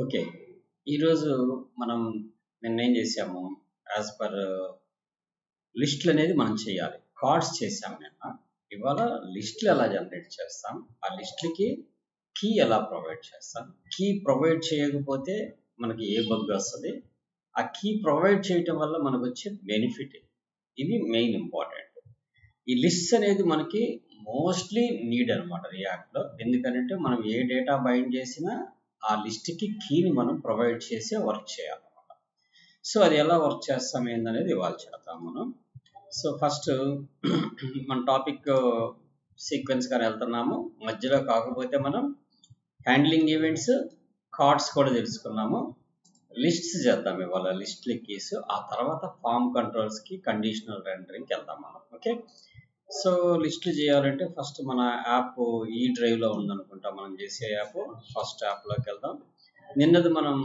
Okay. ఈరోజు మనం నిన్నేం చేసాము? యాజ్ పర్ లిస్టులనేది మనం చేయాలి. కార్డ్స్ చేసాం నిన్న. ఇవాళ లిస్టులు ఎలా జనరేట్ చేస్తాం? ఆ లిస్టులకి కీ ఎలా ప్రొవైడ్ చేస్తాం? కీ ప్రొవైడ్ చేయకపోతే మనకి ఏ బగ్ వస్తది? ఆ కీ ప్రొవైడ్ చేయటం వల్ల మనకొచ్చే బెనిఫిట్ ఏంటి? ఇవి మెయిన్ ఇంపార్టెంట్. ఈ లిస్ట్స్ అనేది మనకి మోస్ట్‌లీ నీడ్ అనమాట రియాక్ట్‌లో. ఎందుకనంటే మనం ఏ డేటా బైండ్ చేసినా ఆ లిస్ట్‌కి కీని మనం ప్రొవైడ్ చేసే వర్క్ చేయాలన్నమాట. సో అది ఎలా వర్క్ చేస్తాం ఏందనేది ఇవాళ చేద్దాం మనం. సో ఫస్ట్ మన టాపిక్ సీక్వెన్స్‌గానే వెళ్తున్నాము. మధ్యలో కాకపోతే మనం హ్యాండ్లింగ్ ఈవెంట్స్, కార్డ్స్ కూడా తెలుసుకున్నాము. లిస్ట్స్ చేద్దాం ఇవాళ లిస్ట్‌ల కీస్. ఆ తర్వాత ఫార్మ్ కంట్రోల్స్‌కి, కండిషనల్ రెండరింగ్‌కి వెళ్దాం మనం. ఓకే. సో లిస్టులు చేయాలంటే ఫస్ట్ మన యాప్ ఈ డ్రైవ్లో ఉందనుకుంటా మనం చేసే యాప్. ఫస్ట్ యాప్లోకి వెళ్దాం. నిన్నది మనం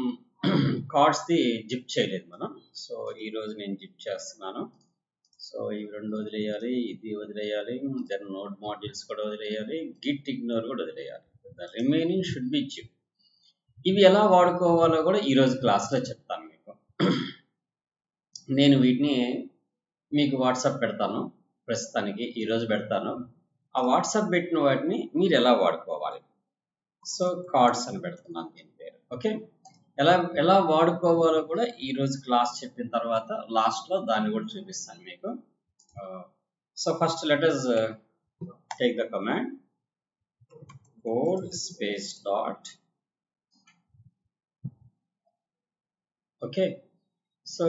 కార్డ్స్ది జిప్ చేయలేదు మనం. సో ఈరోజు నేను జిప్ చేస్తున్నాను. సో ఇవి రెండు వదిలేయాలి, ఇది వదిలేయాలి, దెన్ నోడ్ మాడ్యూల్స్ కూడా వదిలేయాలి, గిట్ ఇగ్నోర్ కూడా వదిలేయాలి. The remaining should be zip. ఇవి ఎలా వాడుకోవాలో కూడా ఈరోజు క్లాస్లో చెప్తాను మీకు. నేను వీటిని మీకు వాట్సాప్ పెడతాను. ప్రస్తుతానికి ఈరోజు పెడతాను. ఆ వాట్సాప్ పెట్టిన వాటిని మీరు ఎలా వాడుకోవాలి? సో కార్డ్స్ అని పెడుతున్నాను దీని పేరు. ఓకే. ఎలా వాడుకోవాలో కూడా ఈరోజు క్లాస్ చెప్పిన తర్వాత లాస్ట్లో దాన్ని కూడా చూపిస్తాను మీకు. So first let us take the command code space dot. Okay. So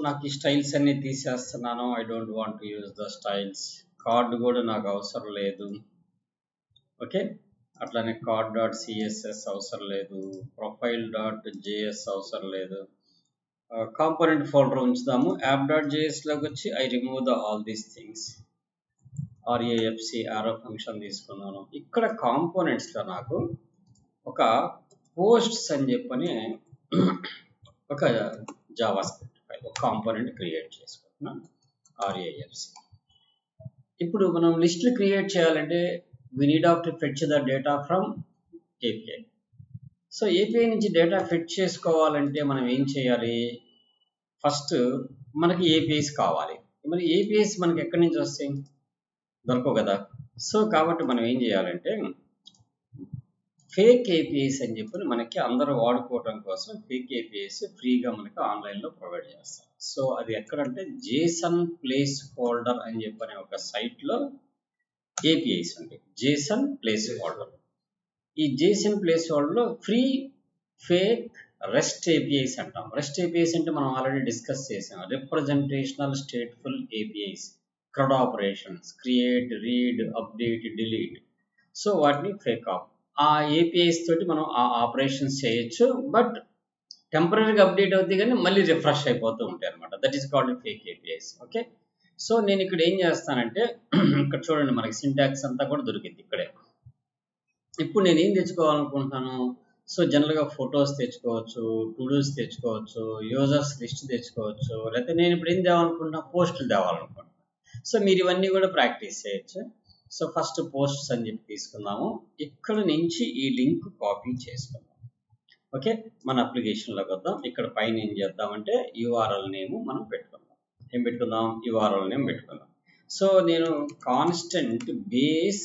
నాకు ఈ స్టైల్స్ అన్ని తీసేస్తున్నాను. I don't want to use the styles. Card కూడా నాకు అవసరం లేదు. ఓకే. అట్లానే కార్డ్ డాట్ సిఎస్ఎస్ అవసరం లేదు, ప్రొఫైల్ డాట్ జేఎస్ అవసరం లేదు. కాంపోనెంట్ ఫోల్డర్ ఉంచుదాము. యాప్ డాట్ జేఎస్లోకి వచ్చి I remove the all these things. RAFC arrow function తీసుకున్నాను. ఇక్కడ కాంపోనెంట్స్లో నాకు ఒక పోస్ట్స్ అని చెప్పని ఒక జావా స్క్రిప్ట్ ఫైల్, ఒక కాంపోనెంట్ క్రియేట్ చేసుకుంటున్నాను. ఆర్ఏఎఫ్సి. ఇప్పుడు మనం లిస్టులు క్రియేట్ చేయాలంటే we need to fetch the data from API. So API నుంచి డేటా ఫెచ్ చేసుకోవాలంటే మనం ఏం చేయాలి? ఫస్ట్ మనకి APIs కావాలి. మరి APIs మనకి ఎక్కడి నుంచి వస్తాయి? దొరకవు కదా. సో కాబట్టి మనం ఏం చేయాలంటే ఫేక్ APIs అని చెప్పి మనకి అందరూ వాడుకోవడం కోసం ఫేక్ APIs ఫ్రీగా మనకి ఆన్లైన్లో ప్రొవైడ్ చేస్తారు. సో అది ఎక్కడంటే JSON ప్లేస్ హోల్డర్ అని చెప్పని ఒక సైట్లో APIs ఉంటాయి. JSON placeholder. ఈ JSON ప్లేస్ హోల్డర్లో ఫ్రీ ఫేక్ రెస్ట్ APIs అంటాం. రెస్ట్ APIs అంటే మనం ఆల్రెడీ డిస్కస్ చేసాం. Representational stateful APIs, CRUD operations, create, read, update, delete. So వాటిని ఫేక్ ఆప్. ఆ APIs తోటి మనం ఆ ఆపరేషన్స్ చేయొచ్చు. బట్ టెంపరీగా అప్డేట్ అవుతాయి కానీ మళ్ళీ రిఫ్రెష్ అయిపోతూ ఉంటాయి అనమాట. That is called fake APIs. Okay. So నేను ఇక్కడ ఏం చేస్తానంటే ఇక్కడ చూడండి మనకి సింటాక్స్ అంతా కూడా దొరికింది ఇక్కడే. ఇప్పుడు నేను ఏం తెచ్చుకోవాలనుకుంటున్నాను? సో జనరల్గా ఫొటోస్ తెచ్చుకోవచ్చు, టుడూస్ తెచ్చుకోవచ్చు, యూజర్స్ లిస్ట్ తెచ్చుకోవచ్చు, లేకపోతే నేను ఇప్పుడు ఏం తేవాలనుకుంటున్నా? పోస్టులు తేవాలనుకుంటున్నాను. సో మీరు ఇవన్నీ కూడా ప్రాక్టీస్ చేయొచ్చు. సో ఫస్ట్ పోస్ట్స్ అని చెప్పి తీసుకుందాము. ఇక్కడ నుంచి ఈ లింక్ కాపీ చేసుకుందాం. ఓకే. మన అప్లికేషన్లోకి వద్దాం. ఇక్కడ పైన ఏం చేద్దామంటే URL నేమ్ మనం పెట్టుకుందాం. ఏం పెట్టుకుందాం? URL నేమ్ పెట్టుకుందాం. సో నేను కాన్స్టెంట్ బేస్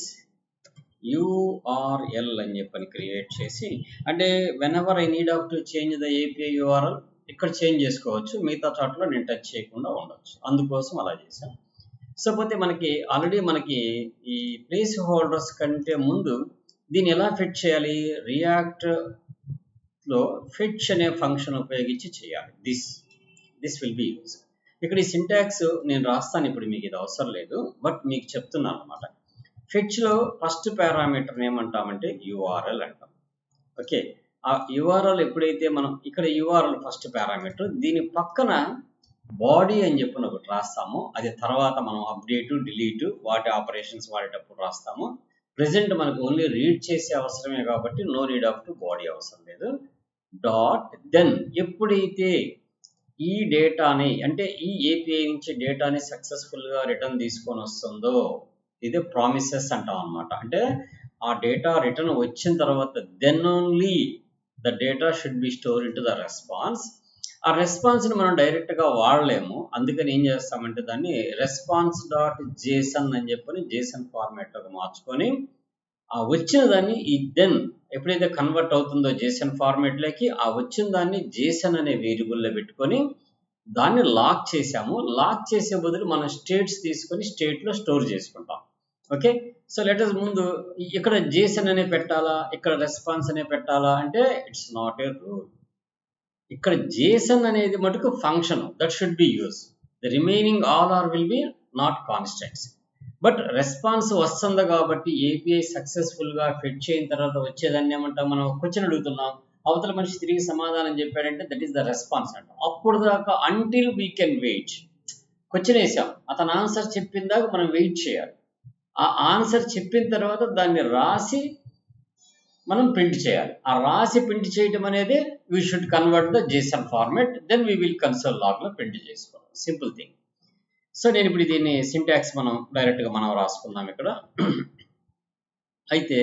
URL అని చెప్పని క్రియేట్ చేసి, అంటే whenever I need of to change the API URL ఇక్కడ చేంజ్ చేసుకోవచ్చు. మిగతా చోట్ల నేను టచ్ చేయకుండా ఉండొచ్చు. అందుకోసం అలా చేశాను. సో పోతే మనకి ఆల్రెడీ మనకి ఈ ప్లేస్ హోల్డర్స్ కంటే ముందు దీన్ని ఎలా ఫిట్ చేయాలి? రియాక్ట్లో ఫెచ్ అనే ఫంక్షన్ ఉపయోగించి చేయాలి. This will be use. ఇక్కడ ఈ సింటాక్స్ నేను రాస్తాను. ఇప్పుడు మీకు ఇది అవసరం లేదు, బట్ మీకు చెప్తున్నాను అనమాట. ఫెచ్లో ఫస్ట్ పారామీటర్ ఏమంటామంటే URL అంటాం. ఓకే. ఆ URL ఎప్పుడైతే మనం ఇక్కడ URL ఫస్ట్ పారామీటర్, దీని పక్కన బాడీ అని చెప్పి ఒకటి రాస్తాము. అది తర్వాత మనం అప్డేట్, డిలీట్ వాటి ఆపరేషన్స్ వాడేటప్పుడు రాస్తాము. ప్రెసెంట్ మనకు ఓన్లీ రీడ్ చేసే అవసరమే కాబట్టి no need of to body అవసరం లేదు. డాట్ దెన్ ఎప్పుడైతే ఈ డేటాని, అంటే ఈ API నుంచి డేటాని సక్సెస్ఫుల్గా రిటర్న్ తీసుకొని వస్తుందో, ఇదే ప్రామిసెస్ అంటాం అనమాట. అంటే ఆ డేటా రిటర్న్ వచ్చిన తర్వాత then only the data should be store into the response. ఆ రెస్పాన్స్ని మనం డైరెక్ట్గా వాడలేము, అందుకని ఏం చేస్తామంటే దాన్ని రెస్పాన్స్ డాట్ జేసన్ అని చెప్పని జేసన్ ఫార్మాట్లోకి మార్చుకొని ఆ వచ్చిన దాన్ని దెన్ ఎప్పుడైతే కన్వర్ట్ అవుతుందో జేసన్ ఫార్మాట్లోకి ఆ వచ్చిన దాన్ని జేసన్ అనే వేరియబుల్లో పెట్టుకొని దాన్ని లాక్ చేసాము. లాక్ చేసే బదులు మనం స్టేట్స్ తీసుకొని స్టేట్లో స్టోర్ చేసుకుంటాం. ఓకే, సో లెటర్స్ ముందు ఇక్కడ జేసన్ అనే పెట్టాలా, ఇక్కడ రెస్పాన్స్ అనే పెట్టాలా అంటే ఇట్స్ నాట్ ఏ రూల్. ఇక్కడ జేసన్ అనేది మటుకు function that should be use. The remaining all are will be not constants. But response వస్తుంది కాబట్టి ఏపీఐ సక్సెస్ఫుల్గా ఫిట్ చేయిన తర్వాత వచ్చేదాన్ని ఏమంటాం, మనం క్వశ్చన్ అడుగుతున్నాం, అవతల మనిషి తిరిగి సమాధానం చెప్పాడంటే దట్ ఈస్ ద రెస్పాన్స్ అంటాం. అప్పుడు దాకా until we can wait. Question వేసాం, అతను ఆన్సర్ చెప్పిన దాకా మనం వెయిట్ చేయాలి. ఆ ఆన్సర్ చెప్పిన తర్వాత దాన్ని రాసి మనం ప్రింట్ చేయాలి. ఆ రాసి ప్రింట్ చేయడం అనేది we should convert the JSON format, then we will console లాగ్లో ప్రింట్ చేసుకోవాలి. Simple thing. సో నేను ఇప్పుడు దీన్ని సింటాక్స్ మనం డైరెక్ట్గా మనం రాసుకుందాం ఇక్కడ. అయితే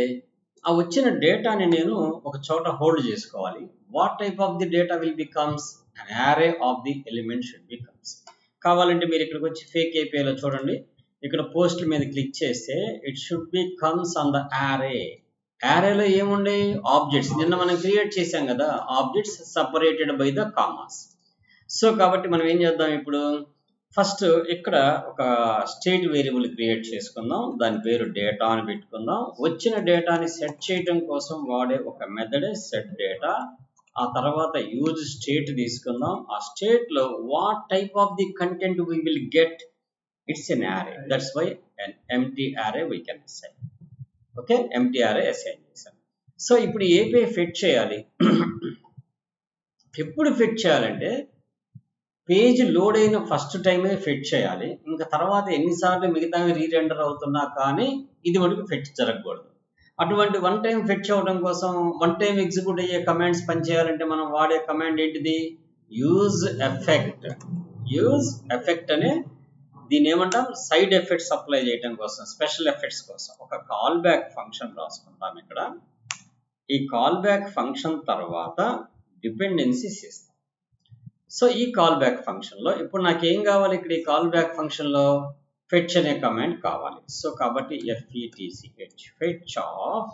ఆ వచ్చిన డేటాని నేను ఒక చోట హోల్డ్ చేసుకోవాలి. What type of the data will becomes an array of the element should becomes. కావాలంటే మీరు ఇక్కడికి వచ్చి ఫేక్ ఏపీఐలో చూడండి, ఇక్కడ పోస్ట్ మీద క్లిక్ చేస్తే it should be comes on the array. యారేలో ఏముండే ఆబ్జెక్ట్స్, నిన్న మనం క్రియేట్ చేసాం కదా, objects separated by the commas. So కాబట్టి మనం ఏం చేద్దాం, ఇప్పుడు ఫస్ట్ ఇక్కడ ఒక స్టేట్ వేరియబుల్ క్రియేట్ చేసుకుందాం, దాని పేరు డేటా అని పెట్టుకుందాం. వచ్చిన డేటాని సెట్ చేయడం కోసం వాడే ఒక మెథడ్ సెట్ డేటా. ఆ తర్వాత యూజ్ స్టేట్ తీసుకుందాం. ఆ స్టేట్లో what type of the content we will get, it's an array, that's why an empty array we can assign. Okay, empty array assign చేశాను. సో ఇప్పుడు ఏపీఐ ఫిట్ చేయాలి. ఎప్పుడు fit చేయాలంటే పేజ్ లోడ్ అయిన first టైమే ఫిట్ చేయాలి. ఇంకా తర్వాత ఎన్నిసార్లు మిగతావి రీరెండర్ అవుతున్నా కానీ ఇది మటుకు ఫిట్ జరగకూడదు. అటువంటి వన్ టైం ఫిట్ చేయడం కోసం వన్ టైం ఎగ్జిక్యూట్ అయ్యే కమాండ్స్ పనిచేయాలంటే మనం వాడే కమాండ్ ఏంటిది, యూజ్ ఎఫెక్ట్. యూజ్ ఎఫెక్ట్ అనే దీన్ని ఏమంటాం, సైడ్ ఎఫెక్ట్స్ అప్లై చేయడం కోసం, స్పెషల్ ఎఫెక్ట్స్ కోసం ఒక కాల్ బ్యాక్ ఫంక్షన్ రాసుకుంటాం ఇక్కడ. ఈ కాల్ బ్యాక్ ఫంక్షన్ తర్వాత డిపెండెన్సీస్ ఇస్తాం. సో ఈ కాల్ బ్యాక్ ఫంక్షన్లో ఇప్పుడు నాకు ఏం కావాలి, ఇక్కడ ఈ కాల్ బ్యాక్ ఫంక్షన్లో ఫెచ్ అనే కమాండ్ కావాలి. సో కాబట్టి FETCH fetch of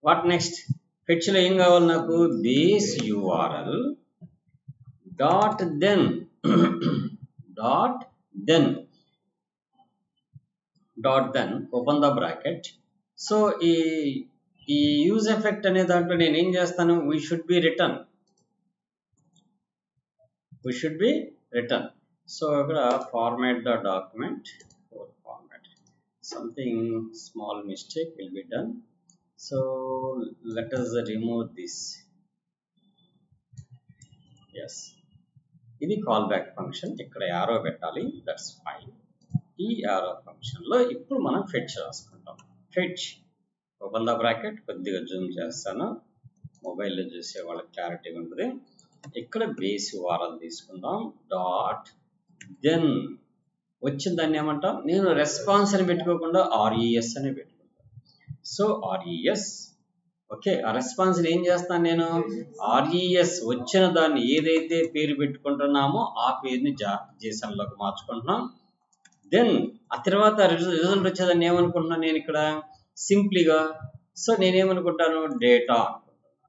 what next, ఫెచ్లో ఏం కావాలి నాకు, base URL dot then open the bracket. So ఈ యూజ్ ఎఫెక్ట్ అనే దాంట్లో నేను ఏం చేస్తాను, we should be return. So ఇక్కడ format the document, format something small mistake will be done. So let us remove this. Yes, ఇది call back function, ఇక్కడ arrow పెట్టాలి, దట్స్ ఫైన్. ఈ యారో ఫంక్షన్లో ఇప్పుడు మనం ఫెచ్ రాసుకుంటాం. ఫెచ్ ఓపెన్ ద బ్రాకెట్, కొద్దిగా జూమ్ చేస్తాను, మొబైల్లో చూసే వాళ్ళకి క్లారిటీగా ఉంటుంది. ఇక్కడ బేస్ URL తీసుకుందాం, డాట్ దెన్ వచ్చిన దాన్ని ఏమంటాం, నేను రెస్పాన్స్ అని పెట్టుకోకుండా RES అని పెట్టుకుంటాను. సో RES, ఓకే, ఆ రెస్పాన్స్ని ఏం చేస్తాను నేను, RES వచ్చిన దాన్ని ఏదైతే పేరు పెట్టుకుంటున్నామో ఆ పేరుని JSONలోకి మార్చుకుంటున్నాం. దెన్ ఆ తర్వాత రిజల్ట్ వచ్చేదాన్ని ఏమనుకుంటున్నాను నేను ఇక్కడ సింప్లీగా, సో నేనేమనుకుంటాను, డేటా.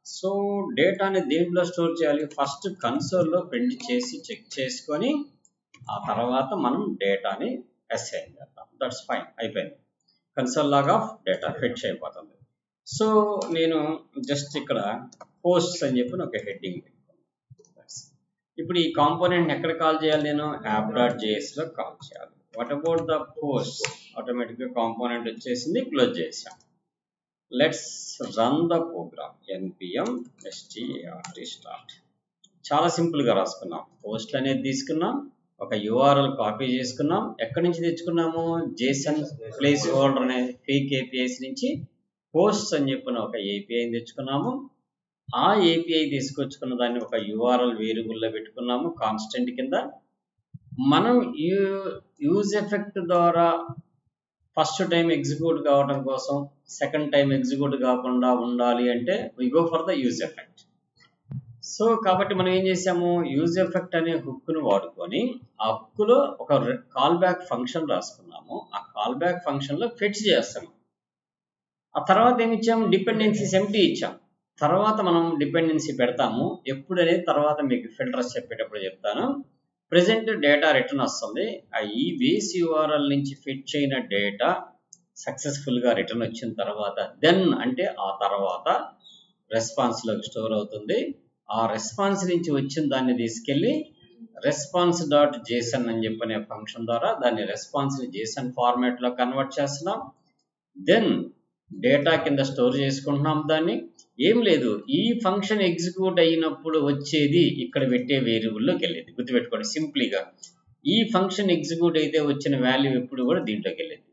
సో డేటాని దేంట్లో స్టోర్ చేయాలి, ఫస్ట్ కన్సోల్లో ప్రింట్ చేసి చెక్ చేసుకొని ఆ తర్వాత మనం డేటాని అసైన్ చేద్దాం. దట్స్ ఫైన్, అయిపోయింది. Console log of data fit అయిపోతుంది. సో నేను జస్ట్ ఇక్కడ పోస్ట్స్ అని చెప్పి ఒక హెడ్డింగ్ పెట్టుకున్నాను. ఇప్పుడు ఈ కాంపోనెంట్ని ఎక్కడ కాల్ చేయాలి, నేను app.jsలో కాల్ చేయాలి. వాట్ అబౌట్ ద పోస్ట్, ఆటోమేటిక్గా కాంపోనెంట్ వచ్చేసింది, క్లోజ్ చేసాం. Let's run the program, npm start restart. చాలా సింపుల్గా రాసుకున్నాం. పోస్ట్ అనేది తీసుకున్నాం, ఒక URL కాపీ చేసుకున్నాం. ఎక్కడి నుంచి తెచ్చుకున్నాము, JSON ప్లేస్ హోల్డర్ అనే ఫేక్ APIs నుంచి పోస్ట్స్ అని చెప్పిన ఒక APIని తెచ్చుకున్నాము. ఆ API తీసుకొచ్చుకున్న దాన్ని ఒక URL వేరియబుల్లో పెట్టుకున్నాము కాన్స్టెంట్ కింద. మనం యూజ్ ఎఫెక్ట్ ద్వారా ఫస్ట్ టైం ఎగ్జిక్యూట్ కావడం కోసం సెకండ్ టైం ఎగ్జిక్యూట్ కాకుండా ఉండాలి అంటే we go for the use effect. So కాబట్టి మనం ఏం చేసాము, యూజ్ ఎఫెక్ట్ అనే హుక్ను వాడుకొని ఆ హుక్లో ఒక కాల్ బ్యాక్ ఫంక్షన్ రాసుకున్నాము. ఆ కాల్ బ్యాక్ ఫంక్షన్లో ఫెచ్ చేస్తాము. ఆ తర్వాత ఏమి ఇచ్చాము, డిపెండెన్సీస్ ఎంటీ ఇచ్చాం. తర్వాత మనం డిపెండెన్సీ పెడతాము ఎప్పుడు అనేది తర్వాత మీకు ఫిల్టర్స్ చెప్పేటప్పుడు చెప్తాను. ప్రెజెంట్ డేటా రిటర్న్ వస్తుంది. ఈ బేస్ యూఆర్ఎల్ నుంచి ఫెచ్ అయిన డేటా సక్సెస్ఫుల్గా రిటర్న్ వచ్చిన తర్వాత దెన్ అంటే ఆ తర్వాత రెస్పాన్స్లోకి స్టోర్ అవుతుంది. ఆ రెస్పాన్స్ నుంచి వచ్చిన దాన్ని తీసుకెళ్ళి రెస్పాన్స్ డాట్ జేసన్ అని చెప్పనే ఫంక్షన్ ద్వారా దాన్ని రెస్పాన్స్ని జేసన్ ఫార్మాట్లో కన్వర్ట్ చేస్తున్నాం. దెన్ డేటా కింద స్టోర్ చేసుకుంటున్నాం. దాన్ని ఏం లేదు, ఈ ఫంక్షన్ ఎగ్జిక్యూట్ అయినప్పుడు వచ్చేది ఇక్కడ పెట్టే వేరియబుల్లోకి వెళ్ళేది. గుర్తుపెట్టుకోండి సింప్లీగా, ఈ ఫంక్షన్ ఎగ్జిక్యూట్ అయితే వచ్చిన వాల్యూ ఎప్పుడు కూడా దీంట్లోకి వెళ్ళేది.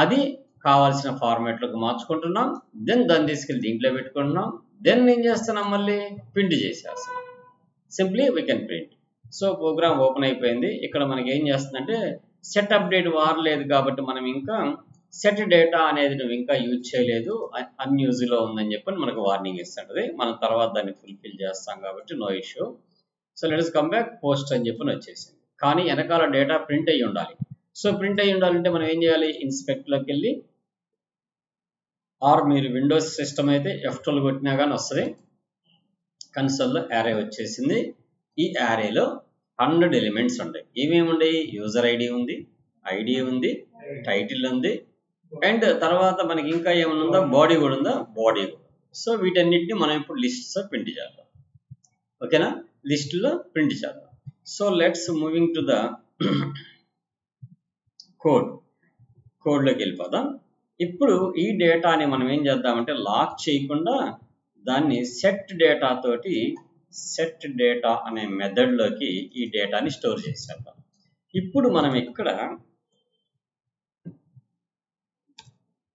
అది కావాల్సిన ఫార్మాట్లోకి మార్చుకుంటున్నాం. దెన్ దాన్ని తీసుకెళ్ళి దీంట్లో పెట్టుకుంటున్నాం. దెన్ ఏం చేస్తున్నాం, మళ్ళీ ప్రింట్ చేసేస్తున్నాం. Simply we can print. So program open అయిపోయింది. ఇక్కడ మనకి ఏం చేస్తుందంటే సెట్ అప్డేట్ వారలేదు కాబట్టి మనం ఇంకా సెట్ డేటా అనేది నువ్వు ఇంకా యూజ్ చేయలేదు, అన్యూజ్లో ఉందని చెప్పని మనకు వార్నింగ్ ఇస్తుంటుంది. మనం తర్వాత దాన్ని ఫుల్ఫిల్ చేస్తాం కాబట్టి no issue. So let's come back post అని చెప్పని వచ్చేసింది. కానీ వెనకాల డేటా ప్రింట్ అయ్యి ఉండాలి. సో ప్రింట్ అయ్యి ఉండాలంటే మనం ఏం చేయాలి, ఇన్స్పెక్ట్లోకి వెళ్ళి, ఆర్ మీరు విండోస్ సిస్టమ్ అయితే F12 కొట్టినా కానీ వస్తుంది. కన్సోల్లో యారే వచ్చేసింది. ఈ యారేలో 100 ఎలిమెంట్స్ ఉంటాయి. ఏమేమి ఉన్నాయి, యూజర్ ఐడి ఉంది, ఐడి ఉంది, టైటిల్ ఉంది, అండ్ తర్వాత మనకి ఇంకా ఏమైనా ఉందా, బాడీ కూడా ఉందా, బాడీ కూడా. సో వీటన్నిటిని మనం ఇప్పుడు లిస్ట్స్లో ప్రింట్ చేద్దాం. ఓకేనా, లిస్టులో ప్రింట్ చేద్దాం. So let's moving to the కోడ్లోకి వెళ్ళిపోదాం. ఇప్పుడు ఈ డేటాని మనం ఏం చేద్దామంటే లాక్ చేయకుండా దాన్ని సెట్ డేటా తోటి సెట్ డేటా అనే మెథడ్లోకి ఈ డేటాని స్టోర్ చేసేద్దాం. ఇప్పుడు మనం ఇక్కడ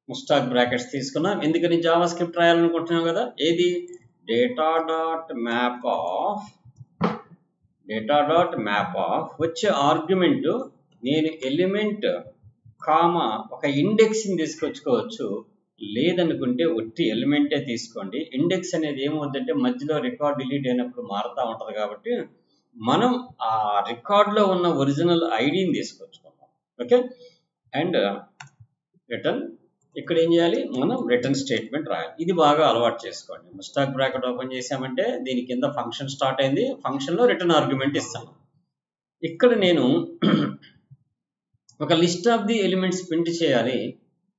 స్టాక్ బ్రాకెట్స్ తీసుకున్నాం. ఎందుకని జావా స్క్రిప్ట్ రాయాలనుకుంటున్నాం కదా. ఏది, డేటా డాట్ మ్యాప్ ఆఫ్ వచ్చే ఆర్గ్యుమెంట్ నేను ఎలిమెంట్ కామా ఒక ఇండెక్స్ని తీసుకొచ్చుకోవచ్చు, లేదనుకుంటే ఒట్టి ఎలిమెంటే తీసుకోండి. ఇండెక్స్ అనేది ఏమవుతుందంటే మధ్యలో రికార్డ్ డిలీట్ అయినప్పుడు మారుతూ ఉంటుంది కాబట్టి మనం ఆ రికార్డ్లో ఉన్న ఒరిజినల్ ఐడిని తీసుకొచ్చుకుంటాం. ఓకే, అండ్ రిటర్న్ ఇక్కడ ఏం చేయాలి, మనం రిటర్న్ స్టేట్మెంట్ రాయాలి. ఇది బాగా అలవాటు చేసుకోండి. స్టాక్ బ్రాకెట్ ఓపెన్ చేసామంటే దీని కింద ఫంక్షన్ స్టార్ట్ అయింది. ఫంక్షన్లో రిటర్న్ ఆర్గ్యుమెంట్ ఇస్తాను. ఇక్కడ నేను ఒక list of the elements print చేయాలి.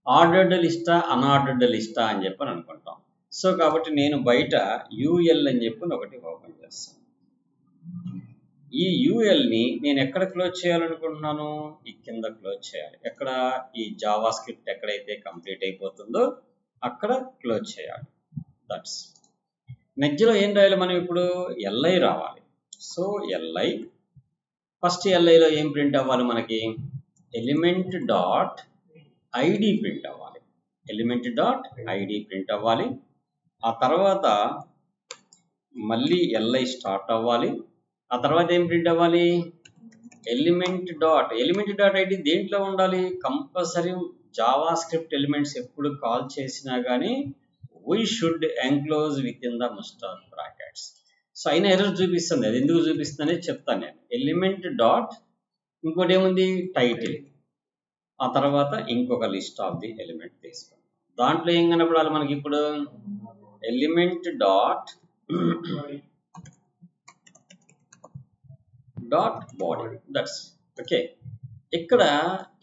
ఆర్డర్డ్ లిస్టా అన్ఆర్డర్డ్ లిస్టా అని చెప్పని అనుకుంటాం. సో కాబట్టి నేను బయట యూఎల్ అని చెప్పి ఒకటి ఓపెన్ చేస్తాను. ఈ యూఎల్ని నేను ఎక్కడ క్లోజ్ చేయాలనుకుంటున్నాను, ఈ కింద క్లోజ్ చేయాలి. ఎక్కడ, ఈ జావా స్క్రిప్ట్ ఎక్కడైతే కంప్లీట్ అయిపోతుందో అక్కడ క్లోజ్ చేయాలి. దట్స్ మధ్యలో ఏం రాయాలి మనం ఇప్పుడు, ఎల్ఐ రావాలి. సో ఎల్ఐ ఫస్ట్ ఎల్ఐలో ఏం ప్రింట్ అవ్వాలి మనకి, ఎలిమెంట్ డాట్ ఐడి ప్రింట్ అవ్వాలి. ఎలిమెంట్ డాట్ ఐడి ప్రింట్ అవ్వాలి. ఆ తర్వాత మళ్ళీ ఎల్ఐ స్టార్ట్ అవ్వాలి. ఆ తర్వాత ఏం ప్రింట్ అవ్వాలి, ఎలిమెంట్ డాట్ ఐడి దేంట్లో ఉండాలి, కంపల్సరీ జావా స్క్రిప్ట్ ఎలిమెంట్స్ ఎప్పుడు కాల్ చేసినా కానీ we should enclose with in the stock brackets. So అయినా ఎర్రర్ చూపిస్తుంది. అది ఎందుకు చూపిస్తుంది అనేది చెప్తాను నేను. ఎలిమెంట్ డాట్ ఇంకోటి ఏముంది, టైటిల్. ఆ తర్వాత ఇంకొక లిస్ట్ ఆఫ్ ది ఎలిమెంట్ తీసుకోండి. దాంట్లో ఏం కనపడాలి మనకి ఇప్పుడు, element dot body. That's okay. ఇక్కడ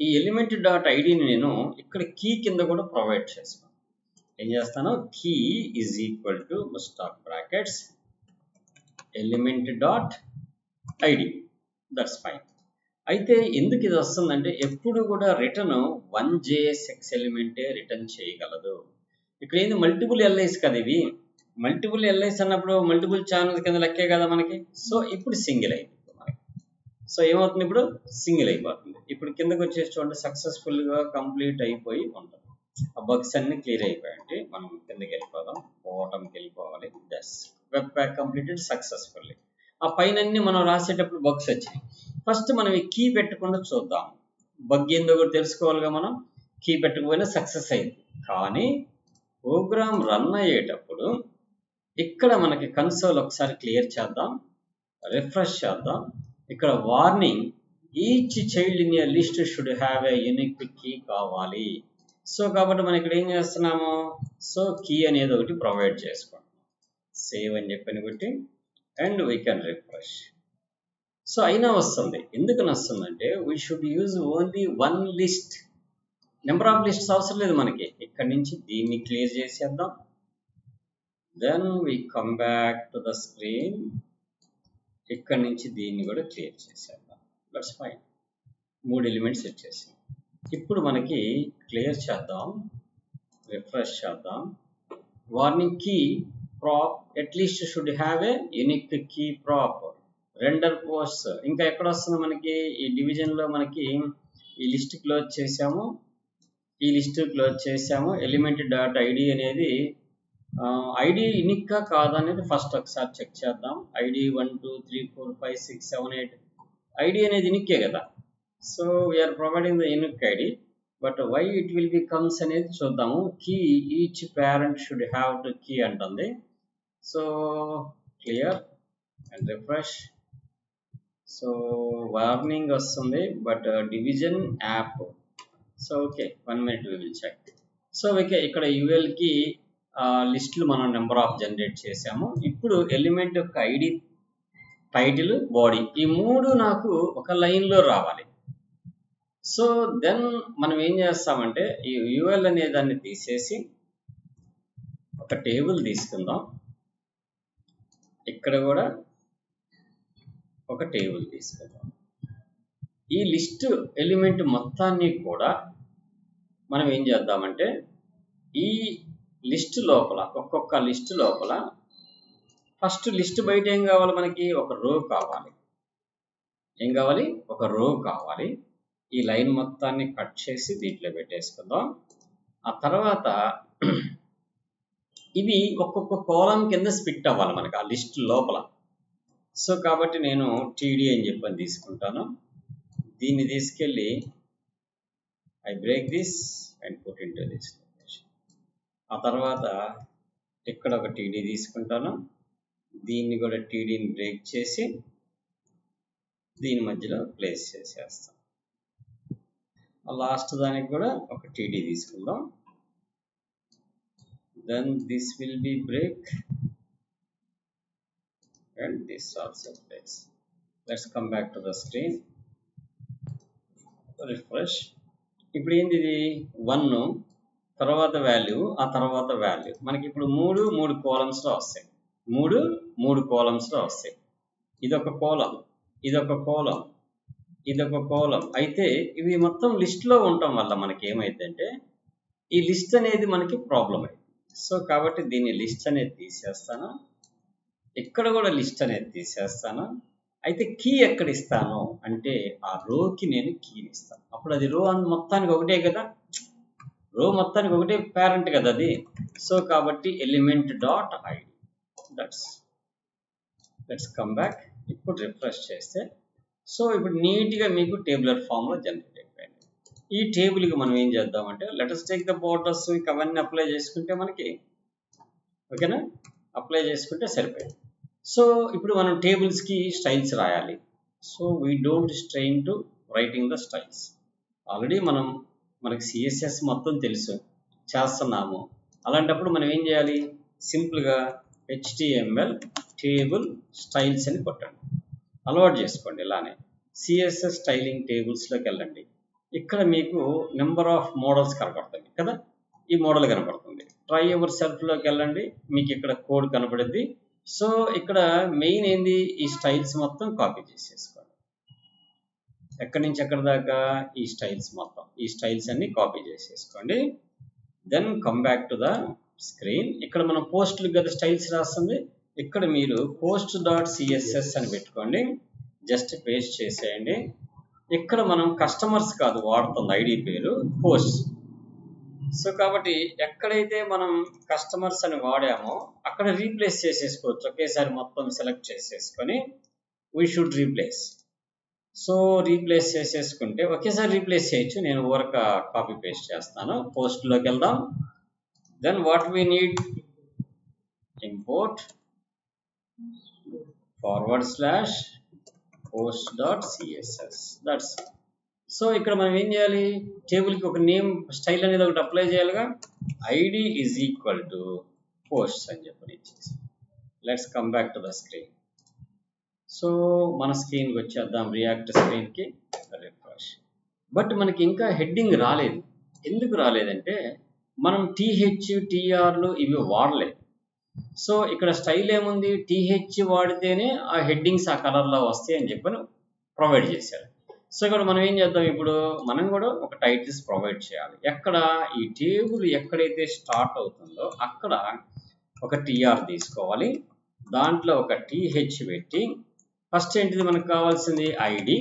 ఈ ఎలిమెంట్ డాట్ ఐడిని నేను ఇక్కడ కీ కింద కూడా ప్రొవైడ్ చేస్తాను. ఏం చేస్తాను, key is equal to stack brackets element dot ID. That's fine. అయితే ఎందుకు ఇది వస్తుందంటే ఎప్పుడు కూడా రిటర్న్ 1JSX ఎలిమెంటే రిటర్న్ చేయగలదు. ఇక్కడ ఏంది, మల్టిపుల్ ఎల్ఐస్ కదా ఇవి. మల్టిపుల్ ఎల్ఐస్ అన్నప్పుడు మల్టిపుల్ ఛానల్స్ కింద లెక్కే కదా మనకి. సో ఇప్పుడు సింగిల్ అయిపోతుంది మనకి. సో ఏమవుతుంది, ఇప్పుడు సింగిల్ అయిపోతుంది. ఇప్పుడు కిందకి వచ్చేసి చూడండి, సక్సెస్ఫుల్గా కంప్లీట్ అయిపోయి ఉంటుంది. ఆ బగ్స్ అన్ని క్లియర్ అయిపోయాయంటే మనం కిందకి వెళ్ళిపోదాం, బాటంకి వెళ్ళిపోవాలి. Just web pack completed successfully. ఆ పైన మనం రాసేటప్పుడు బగ్స్ వచ్చాయి. ఫస్ట్ మనం ఈ కీ పెట్టకుండా చూద్దాం. బగ్ ఏందో కూడా తెలుసుకోవాలిగా. మనం కీ పెట్టకపోయినా సక్సెస్ అయింది. కానీ ప్రోగ్రామ్ రన్ అయ్యేటప్పుడు ఇక్కడ మనకి కన్సోల్ ఒకసారి క్లియర్ చేద్దాం, రిఫ్రెష్ చేద్దాం. ఇక్కడ warning, each child in a list should have a unique key కావాలి. సో కాబట్టి మనం ఇక్కడ ఏం చేస్తున్నాము, సో కీ అనేది ఒకటి ప్రొవైడ్ చేసుకోండి. సేవ్ అని చెప్పని బట్టి and we can refresh. So అయినా వస్తుంది. ఎందుకని వస్తుందంటే we should use only one list. Number of lists అవసరం లేదు మనకి. ఇక్కడ నుంచి దీన్ని క్లియర్ చేసేద్దాం. Then we come back to the screen. ఇక్కడ నుంచి దీన్ని కూడా క్లియర్ చేసేద్దాం. That's fine. 3 ఎలిమెంట్స్ వచ్చేసాయి. ఇప్పుడు మనకి క్లియర్ చేద్దాం, రిఫ్రెష్ చేద్దాం. Warning key prop at least should have a unique key prop. Render post ఇంకా ఎక్కడ వస్తుంది మనకి, ఈ డివిజన్లో మనకి ఈ లిస్ట్ క్లోజ్ చేసాము, ఈ లిస్ట్ క్లోజ్ చేసాము. ఎలిమెంట్ డాట్ ఐడి అనేది ఐడి యూనిక్గా కాదనేది ఫస్ట్ ఒకసారి చెక్ చేద్దాం. ఐడి 1 2 3 4 5 6 7 8 ఐడి అనేది యూనిక్కే కదా. So we are providing the unique ID, but why it will be comes అనేది చూద్దాము. Key each parent should have to key అంటుంది. So clear and refresh. So warning వస్తుంది, but division app. So okay, 1 minute we will check. So okay, ఇక్కడ యూఎల్కి లిస్టులు మనం number of generate చేసాము. ఇప్పుడు ఎలిమెంట్ యొక్క ఐడి, టైటిల్, బాడీ, ఈ 3 నాకు ఒక లైన్లో రావాలి. సో దెన్ మనం ఏం చేస్తామంటే ఈ యూఎల్ అనే దాన్ని తీసేసి ఒక టేబుల్ తీసుకుందాం. ఇక్కడ కూడా ఒక టేబుల్ తీసుకుందాం. ఈ లిస్ట్ ఎలిమెంట్ మొత్తాన్ని కూడా మనం ఏం చేద్దామంటే ఈ లిస్ట్ లోపల, ఒక్కొక్క లిస్ట్ లోపల ఫస్ట్ లిస్ట్ బయట ఏం కావాలి మనకి, ఒక రో కావాలి. ఏం కావాలి, ఒక రో కావాలి. ఈ లైన్ మొత్తాన్ని కట్ చేసి దీంట్లో పెట్టేసుకుందాం. ఆ తర్వాత ఇవి ఒక్కొక్క కాలం కింద స్ప్లిట్ అవ్వాలి మనకి ఆ లిస్ట్ లోపల. సో కాబట్టి నేను టీడీ అని చెప్పని తీసుకుంటాను. దీన్ని తీసుకెళ్ళి I break this and put into this location. ఆ తర్వాత ఇక్కడ ఒక టీడీ తీసుకుంటాను. దీన్ని కూడా టీడీని బ్రేక్ చేసి దీని మధ్యలో ప్లేస్ చేసేస్తాం. లాస్ట్ దానికి కూడా ఒక టీడీ తీసుకుందాం. Then this will be break and this also place. Let's come back to the screen, refresh. ఇప్పుడు ఏంది ఇది 1 తర్వాత వాల్యూ, ఆ తర్వాత వాల్యూ మనకి ఇప్పుడు 3 కాలమ్స్లో వస్తాయి. 3 కాలమ్స్లో వస్తాయి. ఇదొక కాలం, ఇదొక కాలం, ఇదొక కాలం. అయితే ఇవి మొత్తం లిస్ట్లో ఉండటం వల్ల మనకి ఏమైందంటే ఈ లిస్ట్ అనేది మనకి ప్రాబ్లం అయింది. సో కాబట్టి దీన్ని లిస్ట్ అనేది తీసేస్తాను. ఇక్కడ కూడా లిస్ట్ అనేది తీసేస్తాను. అయితే కీ ఎక్కడ ఇస్తాను అంటే ఆ రోకి నేను కీని ఇస్తాను. అప్పుడు అది రో మొత్తానికి ఒకటే కదా, రో మొత్తానికి ఒకటే పేరెంట్ కదా అది. సో కాబట్టి element dot ID. Let's come back. ఇప్పుడు రిఫ్రెష్ చేస్తే సో ఇప్పుడు నీట్గా మీకు టేబులర్ ఫామ్లో జనరేట్ అయిపోయింది. ఈ టేబుల్కి మనం ఏం చేద్దామంటే లెటస్ టేక్ ద బోర్డర్స్, ఇక అవన్నీ అప్లై చేసుకుంటే మనకి ఓకేనా, అప్లై చేసుకుంటే సరిపోయింది. సో ఇప్పుడు మనం టేబుల్స్కి స్టైల్స్ రాయాలి. So we don't strain to writing the styles. Already మనకి సిఎస్ఎస్ మొత్తం తెలుసు, చేస్తున్నాము. అలాంటప్పుడు మనం ఏం చేయాలి, సింపుల్గా HTML టేబుల్ స్టైల్స్ అని కొట్టండి. అలవాటు చేసుకోండి. ఇలానే సిఎస్ఎస్ స్టైలింగ్ టేబుల్స్లోకి వెళ్ళండి. ఇక్కడ మీకు నెంబర్ ఆఫ్ మోడల్స్ కనపడుతుంది కదా, ఈ మోడల్ కనపడుతుంది. ట్రై యువర్ సెల్ఫ్లోకి వెళ్ళండి, మీకు ఇక్కడ కోడ్ కనపడుద్ది. సో ఇక్కడ మెయిన్ ఏంది, ఈ స్టైల్స్ మొత్తం కాపీ చేసేసుకోండి. ఎక్కడి నుంచి ఎక్కడి దాకా ఈ స్టైల్స్ మొత్తం, ఈ స్టైల్స్ అన్ని కాపీ చేసేసుకోండి. Then come back to the screen. ఇక్కడ మనం పోస్టులకు కదా స్టైల్స్ రాస్తుంది, ఇక్కడ మీరు పోస్ట్ డాట్ సిఎస్ఎస్ అని పెట్టుకోండి. జస్ట్ పేస్ట్ చేసేయండి. ఇక్కడ మనం కస్టమర్స్ కాదు వాడుతుంది, ఐడి పేరు పోస్ట్. సో కాబట్టి ఎక్కడైతే మనం కస్టమర్స్ అని వాడామో అక్కడ రీప్లేస్ చేసేసుకోవచ్చు. ఒకేసారి మొత్తం సెలెక్ట్ చేసేసుకొని we should replace. So replace చేసేసుకుంటే ఒకేసారి రీప్లేస్ చేయొచ్చు. నేను ఊరక కాపీ పేస్ట్ చేస్తాను. పోస్ట్లోకి వెళ్దాం. Then what we need, import /post.css. that's so ఇక్కడ మనం ఏం చేయాలి, టేబుల్కి ఒక నేమ్ స్టైల్ అనేది ఒకటి అప్లై చేయాలిగా. ID is equal to post అని చెప్పని ఇచ్చేసి let's come back to the screen. So మన స్క్రీన్కి వచ్చేద్దాం, రియాక్ట్ స్క్రీన్కి రిఫ్రెష్. బట్ మనకి ఇంకా హెడ్డింగ్ రాలేదు. ఎందుకు రాలేదంటే మనం టీహెచ్ టీఆర్లు ఇవి వాడలేదు. సో ఇక్కడ స్టైల్ ఏముంది, టీహెచ్ వాడితేనే ఆ హెడ్డింగ్స్ ఆ కలర్లో వస్తాయి అని చెప్పని ప్రొవైడ్ చేశారు. సో ఇక్కడ మనం ఏం చేద్దాం, ఇప్పుడు మనం కూడా ఒక టైటిల్స్ ప్రొవైడ్ చేయాలి. ఎక్కడ ఈ టేబుల్ ఎక్కడైతే స్టార్ట్ అవుతుందో అక్కడ ఒక టీఆర్ తీసుకోవాలి, దాంట్లో ఒక టీహెచ్ పెట్టి ఫస్ట్ ఏంటిది మనకు కావాల్సింది ఐడి,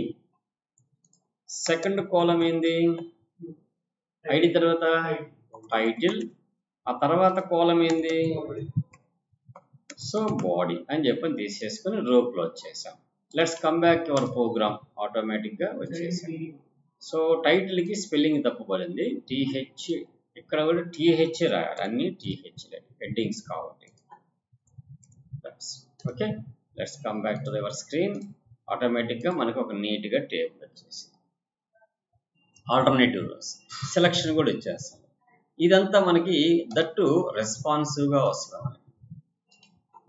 సెకండ్ కాలం ఏంది ఐడి, తర్వాత టైటిల్, ఆ తర్వాత కాలం ఏంది సో బాడీ అని చెప్పని తీసేసుకొని రో క్లోజ్ చేసాం. Let's come back your program, ఆటోమేటిక్గా వచ్చేసాం. సో టైటిల్కి స్పెల్లింగ్ తప్పుపడింది, టీహెచ్ ఇక్కడ కూడా టీహెచ్ రాయాలి, అన్ని టీహెచ్ హెడ్డింగ్స్ కాబట్టి. Okay, let's come back to your screen. ఆటోమేటిక్గా మనకు ఒక నీట్గా టేబుల్ వచ్చేసి ఆల్టర్నేటివ్ రోస్ సెలక్షన్ కూడా ఇచ్చేస్తాం. ఇదంతా మనకి దట్టు రెస్పాన్సివ్గా వస్తుంది.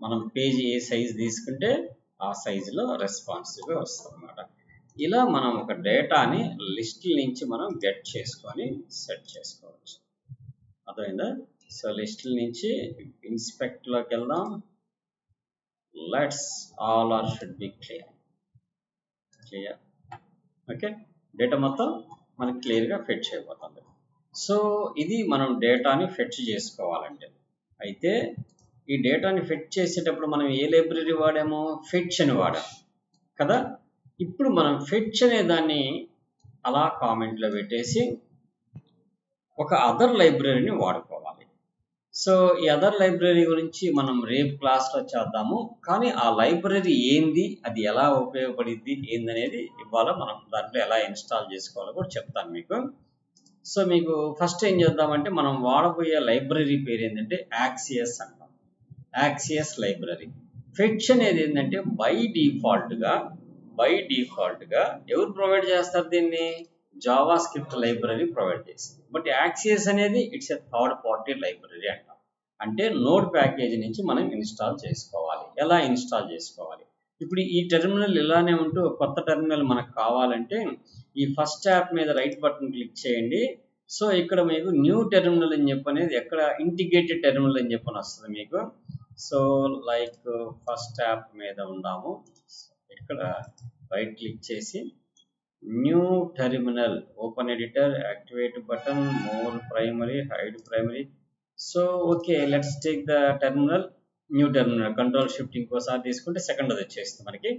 మనం పేజీ ఏ సైజ్ తీసుకుంటే ఆ సైజులో రెస్పాన్సివ్గా వస్తుంది అన్నమాట. ఇలా మనం ఒక డేటాని లిస్టుల నుంచి మనం గెట్ చేసుకొని సెట్ చేసుకోవచ్చు. అర్థమైందా? సో లిస్టుల నుంచి ఇన్స్పెక్ట్లోకి వెళ్దాం. Let's all are should be clear. Okay, data మొత్తం మనకి క్లియర్గా ఫెచ్ అయిపోతుంది. సో ఇది మనం డేటాని ఫెచ్ చేసుకోవాలంటే, అయితే ఈ డేటాని ఫెచ్ చేసేటప్పుడు మనం ఏ లైబ్రరీ వాడామో, ఫెచ్ అని వాడాము కదా. ఇప్పుడు మనం ఫెచ్ అనే దాన్ని అలా కామెంట్లో పెట్టేసి ఒక అదర్ లైబ్రరీని వాడుకోవాలి. సో ఈ అదర్ లైబ్రరీ గురించి మనం రేపు క్లాస్లో చేద్దాము, కానీ ఆ లైబ్రరీ ఏంది, అది ఎలా ఉపయోగపడిద్ది ఏందనేది ఇవాళ మనం దాంట్లో ఎలా ఇన్స్టాల్ చేసుకోవాలో కూడా చెప్తాను మీకు. సో మీకు ఫస్ట్ ఏం చేద్దామంటే, మనం వాడబోయే లైబ్రరీ పేరు ఏంటంటే యాక్సియస్ అంటాం. యాక్సియస్ లైబ్రరీ. ఫెచ్ అనేది ఏంటంటే బై డిఫాల్ట్గా ఎవరు ప్రొవైడ్ చేస్తారు దీన్ని, జావా స్క్రిప్ట్ లైబ్రరీ ప్రొవైడ్ చేసింది. బట్ యాక్సియస్ అనేది it's a third party library అంటాం. అంటే నోడ్ ప్యాకేజీ నుంచి మనం ఇన్స్టాల్ చేసుకోవాలి. ఎలా ఇన్స్టాల్ చేసుకోవాలి, ఇప్పుడు ఈ టెర్మినల్ ఇలానే ఉంటూ కొత్త టెర్మినల్ మనకు కావాలంటే ఈ ఫస్ట్ యాప్ మీద రైట్ బటన్ క్లిక్ చేయండి. సో ఇక్కడ మీకు న్యూ టెర్మినల్ అని చెప్పనేది ఎక్కడ ఇంటిగ్రేటెడ్ టెర్మినల్ అని చెప్పని వస్తుంది మీకు. సో లైక్ ఫస్ట్ యాప్ మీద ఉన్నాము, ఇక్కడ రైట్ క్లిక్ చేసి new terminal, open editor, activate button, more primary, hide primary. So okay, let's take the terminal, new terminal. Control shift ఇంకోసారి తీసుకుంటే సెకండ్ అది వచ్చేస్తుంది మనకి.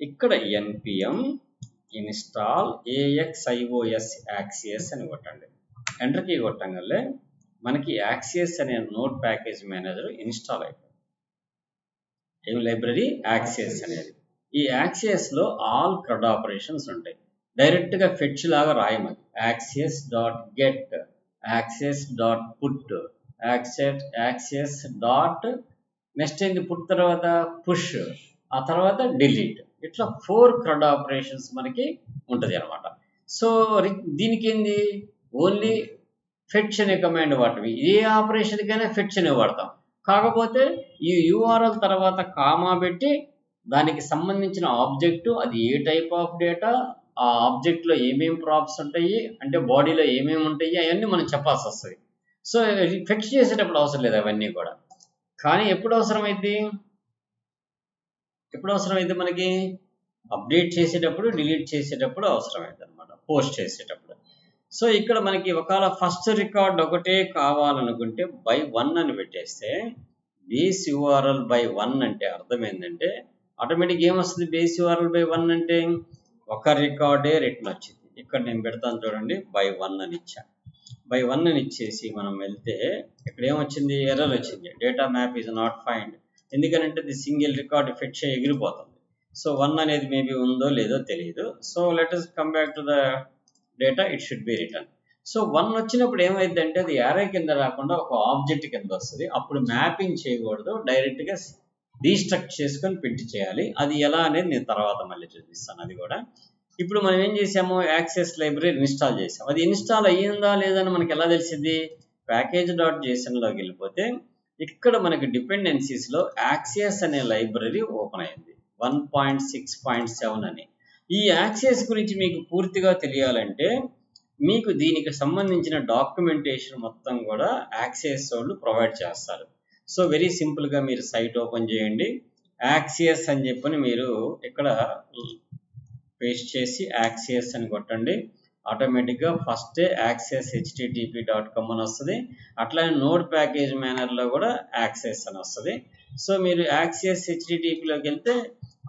ఇక్కడ npm ఇన్స్టాల్ AXIOS యాక్సియస్ అని కొట్టండి. ఎంటర్ కీ కొట్టంగానే మనకి యాక్సియస్ అనే నోడ్ ప్యాకేజ్ మేనేజర్ ఇన్స్టాల్ అయిపోయింది. ఏం లైబ్రరీ, యాక్సియస్ అనేది. ఈ యాక్సియస్లో ఆల్ CRUD ఆపరేషన్స్ ఉంటాయి. డైరెక్ట్గా ఫెచ్ లాగా రాయమని, axios dot get, axios dot put, axios dot next ఏంటి పుట్ తర్వాత పుష్, ఆ తర్వాత డిలీట్. ఇట్లా 4 CRUD ఆపరేషన్స్ మనకి ఉంటుంది అనమాట. సో దీనికి ఏంది, ఓన్లీ ఫెచ్ అనే కమాండ్ వాటివి. ఏ ఆపరేషన్కైనా ఫెచ్ అనే వాడతాం. కాకపోతే ఈ URL తర్వాత కామా పెట్టి దానికి సంబంధించిన ఆబ్జెక్టు, అది ఏ టైప్ ఆఫ్ డేటా, ఆ ఆబ్జెక్ట్లో ఏమేమి ప్రాప్స్ ఉంటాయి, అంటే బాడీలో ఏమేమి ఉంటాయి, అవన్నీ మనం చెప్పాల్సి వస్తుంది. సో ఫెచ్ చేసేటప్పుడు అవసరం లేదు అవన్నీ కూడా. కానీ ఎప్పుడు అవసరమైంది మనకి, అప్డేట్ చేసేటప్పుడు, డిలీట్ చేసేటప్పుడు అవసరమైంది అనమాట, పోస్ట్ చేసేటప్పుడు. సో ఇక్కడ మనకి ఒకవేళ ఫస్ట్ రికార్డ్ ఒకటే కావాలనుకుంటే by 1 అని పెట్టేస్తే, బేస్ URL by 1 అంటే అర్థం ఏంటంటే ఆటోమేటిక్ ఏమొస్తుంది, బేస్ URL by 1 అంటే ఒక రికార్డే రిటర్న్ వచ్చింది. ఇక్కడ నేను పెడతాను చూడండి, by 1 అని ఇచ్చాను. by 1 అని ఇచ్చేసి మనం వెళ్తే ఇక్కడ ఏమొచ్చింది, ఎర్రర్ వచ్చింది, data map is not find. ఎందుకంటే ఇది సింగిల్ రికార్డ్ ఫెచ్ ఎగిరిపోతుంది. సో 1 అనేది మేబీ ఉందో లేదో తెలియదు. So let us come back to the data, it should be return. So 1 వచ్చినప్పుడు ఏమైందంటే అది యారే కింద రాకుండా ఒక ఆబ్జెక్ట్ కింద వస్తుంది. అప్పుడు మ్యాపింగ్ చేయకూడదు, డైరెక్ట్గా డీస్ట్రక్ట్ చేసుకొని పెట్టి చేయాలి. అది ఎలా అనేది నేను తర్వాత మళ్ళీ చూపిస్తాను అది కూడా. ఇప్పుడు మనం ఏం చేసాము, యాక్సెస్ లైబ్రరీ ఇన్స్టాల్ చేసాం. అది ఇన్స్టాల్ అయ్యిందా లేదని మనకి ఎలా తెలిసింది, package.jsonలోకి వెళ్ళిపోతే ఇక్కడ మనకి డిపెండెన్సీస్లో యాక్సెస్ అనే లైబ్రరీ ఓపెన్ అయింది 1.6.7 అని. ఈ యాక్సెస్ గురించి మీకు పూర్తిగా తెలియాలంటే మీకు దీనికి సంబంధించిన డాక్యుమెంటేషన్ మొత్తం కూడా యాక్సెస్ వాళ్ళు ప్రొవైడ్ చేస్తారు. సో వెరీ సింపుల్గా మీరు సైట్ ఓపెన్ చేయండి, యాక్సెస్ అని చెప్పని మీరు ఇక్కడ పేస్ట్ చేసి యాక్సెస్ అని కొట్టండి. ఆటోమేటిక్గా ఫస్ట్ యాక్సెస్ http.com అని వస్తుంది. అట్లానే నోడ్ ప్యాకేజ్ మేనర్లో కూడా యాక్సెస్ అని వస్తుంది. సో మీరు యాక్సెస్ httpలోకి వెళ్తే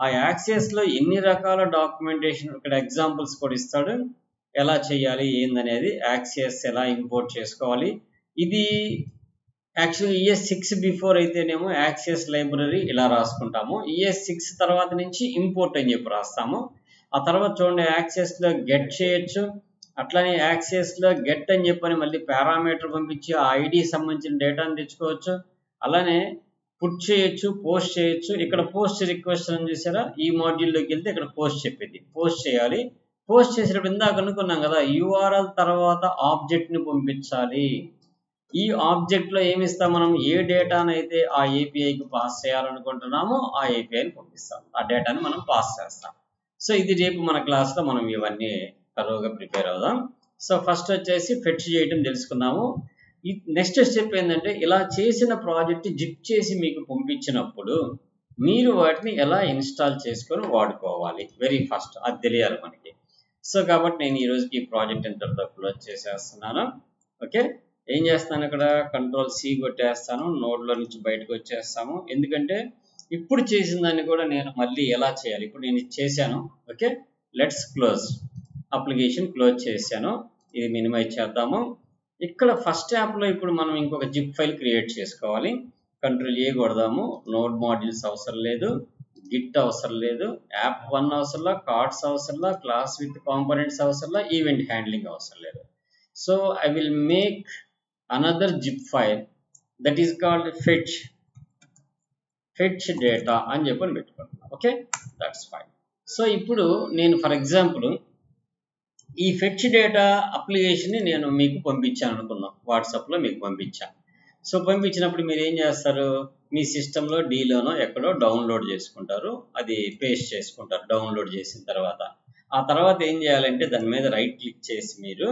ఆ యాక్సెస్లో ఎన్ని రకాల డాక్యుమెంటేషన్ ఇక్కడ ఎగ్జాంపుల్స్ కూడా ఇస్తాడు, ఎలా చేయాలి ఏందనేది, యాక్సెస్ ఎలా ఇంపోర్ట్ చేసుకోవాలి. ఇది యాక్చువల్లీ ES6 బిఫోర్ అయితేనేమో యాక్సెస్ లైబ్రరీ ఇలా రాసుకుంటాము, ES6 తర్వాత నుంచి ఇంపోర్ట్ అని చెప్పి రాస్తాము. ఆ తర్వాత చూడండి యాక్సెస్లో గెట్ చేయొచ్చు, అట్లానే యాక్సెస్లో గెట్ అని చెప్పని మళ్ళీ పారామీటర్ పంపించి ఆ ఐడి సంబంధించిన డేటాను తెచ్చుకోవచ్చు. అలానే పుట్ చేయొచ్చు, పోస్ట్ చేయొచ్చు. ఇక్కడ పోస్ట్ రిక్వెస్ట్ అని చూసారా, ఈ మాడ్యూల్లోకి వెళ్తే ఇక్కడ పోస్ట్ చెప్పింది, పోస్ట్ చేయాలి. పోస్ట్ చేసినప్పుడు ఇందాక అనుకున్నాం కదా, URL తర్వాత ఆబ్జెక్ట్ని పంపించాలి. ఈ ఆబ్జెక్ట్లో ఏమి ఇస్తాం మనం, ఏ డేటానైతే ఆ ఏపీఐకి పాస్ చేయాలనుకుంటున్నామో ఆ ఏపీఐని పంపిస్తాం, ఆ డేటాని మనం పాస్ చేస్తాం. సో ఇది రేపు మన క్లాస్లో మనం ఇవన్నీ తరువుగా ప్రిపేర్ అవుదాం. సో ఫస్ట్ వచ్చేసి ఫెచ్ చేయడం తెలుసుకున్నాము. ఈ నెక్స్ట్ స్టెప్ ఏంటంటే, ఇలా చేసిన ప్రాజెక్ట్ జిప్ చేసి మీకు పంపించినప్పుడు మీరు వాటిని ఎలా ఇన్స్టాల్ చేసుకొని వాడుకోవాలి, వెరీ ఫస్ట్ అది తెలియాలి మనకి. సో కాబట్టి నేను ఈరోజుకి ఈ ప్రాజెక్ట్ ఇంతటితో క్లోజ్ చేసేస్తున్నాను. ఓకే, ఏం చేస్తాను, ఇక్కడ Ctrl+C కొట్టేస్తాను, నోడ్లో నుంచి బయటకు వచ్చేస్తాము. ఎందుకంటే ఇప్పుడు చేసిన దాన్ని కూడా నేను మళ్ళీ ఎలా చేయాలి, ఇప్పుడు నేను ఇది చేశాను. Okay, let's close, application close చేశాను. ఇది మినిమైజ్ చేద్దాము. ఇక్కడ ఫస్ట్ యాప్లో ఇప్పుడు మనం ఇంకొక జిప్ ఫైల్ క్రియేట్ చేసుకోవాలి. Ctrl+A కొడదాము. నోడ్ మాడ్యూల్స్ అవసరం లేదు, గిట్ అవసరం లేదు, యాప్1 అవసరంలా, కార్డ్స్ అవసరంలా, క్లాస్ విత్ కాంపోనెంట్స్ అవసరంలా, ఈవెంట్ హ్యాండ్లింగ్ అవసరం లేదు. So I will make another zip file that is called fetch data అని చెప్పని పెట్టుకుంటున్నాను. Okay, that's fine. సో ఇప్పుడు నేను ఫర్ ఎగ్జాంపుల్ ఈ ఫెచ్ డేటా అప్లికేషన్ని నేను మీకు పంపించాను అనుకుందాం, వాట్సాప్లో మీకు పంపించాను. సో పంపించినప్పుడు మీరు ఏం చేస్తారు, మీ సిస్టంలో డీలోనో ఎక్కడో డౌన్లోడ్ చేసుకుంటారు, అది పేస్ట్ చేసుకుంటారు డౌన్లోడ్ చేసిన తర్వాత. ఆ తర్వాత ఏం చేయాలంటే దాని మీద రైట్ క్లిక్ చేసి మీరు